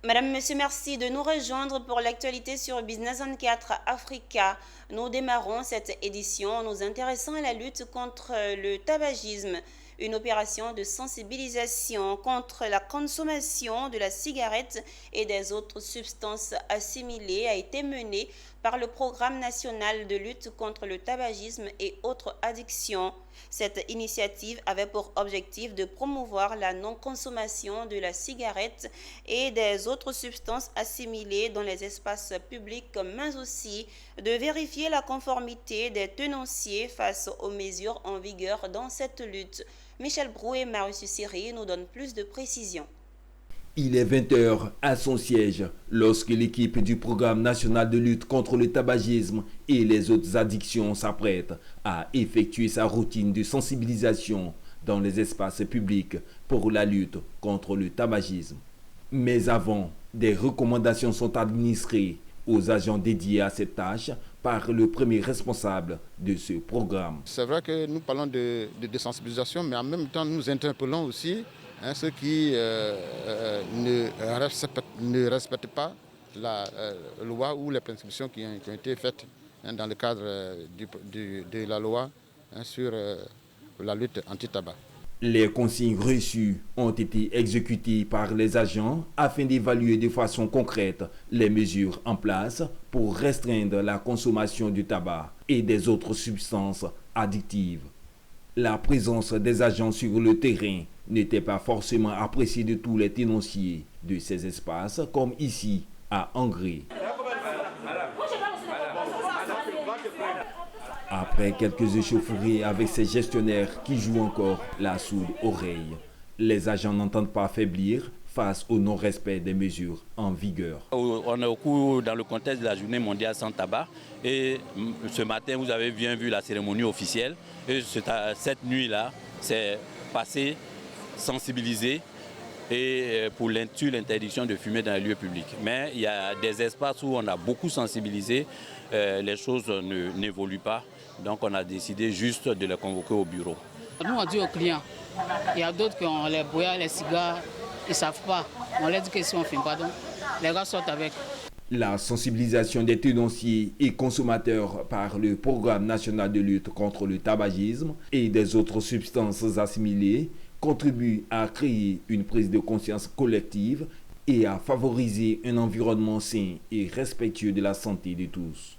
Madame, Monsieur, merci de nous rejoindre pour l'actualité sur Business 24 Africa. Nous démarrons cette édition en nous intéressant à la lutte contre le tabagisme. Une opération de sensibilisation contre la consommation de la cigarette et des autres substances assimilées a été menée par le Programme national de lutte contre le tabagisme et autres addictions. Cette initiative avait pour objectif de promouvoir la non-consommation de la cigarette et des autres substances assimilées dans les espaces publics, mais aussi de vérifier la conformité des tenanciers face aux mesures en vigueur dans cette lutte. Michel Brou et Marius Siri nous donnent plus de précisions. Il est 20h à son siège lorsque l'équipe du Programme national de lutte contre le tabagisme et les autres addictions s'apprête à effectuer sa routine de sensibilisation dans les espaces publics pour la lutte contre le tabagisme. Mais avant, des recommandations sont administrées aux agents dédiés à cette tâche par le premier responsable de ce programme. C'est vrai que nous parlons de sensibilisation, mais en même temps nous interpellons aussi ceux qui ne respectent pas la loi ou les prescriptions qui ont été faites dans le cadre de la loi sur la lutte anti-tabac. Les consignes reçues ont été exécutées par les agents afin d'évaluer de façon concrète les mesures en place pour restreindre la consommation du tabac et des autres substances addictives. La présence des agents sur le terrain n'était pas forcément appréciée de tous les tenanciers de ces espaces, comme ici à Angré. Après quelques échauffourées avec ces gestionnaires qui jouent encore la sourde oreille, les agents n'entendent pas faiblir face au non-respect des mesures en vigueur. On est dans le contexte de la journée mondiale sans tabac et ce matin vous avez bien vu la cérémonie officielle et cette nuit-là c'est passé sensibiliser et pour l'interdiction de fumer dans les lieux publics. Mais il y a des espaces où on a beaucoup sensibilisé, les choses n'évoluent pas. Donc on a décidé juste de les convoquer au bureau. Nous on dit aux clients, il y a d'autres qui ont les brouillards, les cigares, ils ne savent pas. On leur dit que si on ne fume pas, donc les gars sortent avec. La sensibilisation des tenanciers et consommateurs par le Programme national de lutte contre le tabagisme et des autres substances assimilées contribue à créer une prise de conscience collective et à favoriser un environnement sain et respectueux de la santé de tous.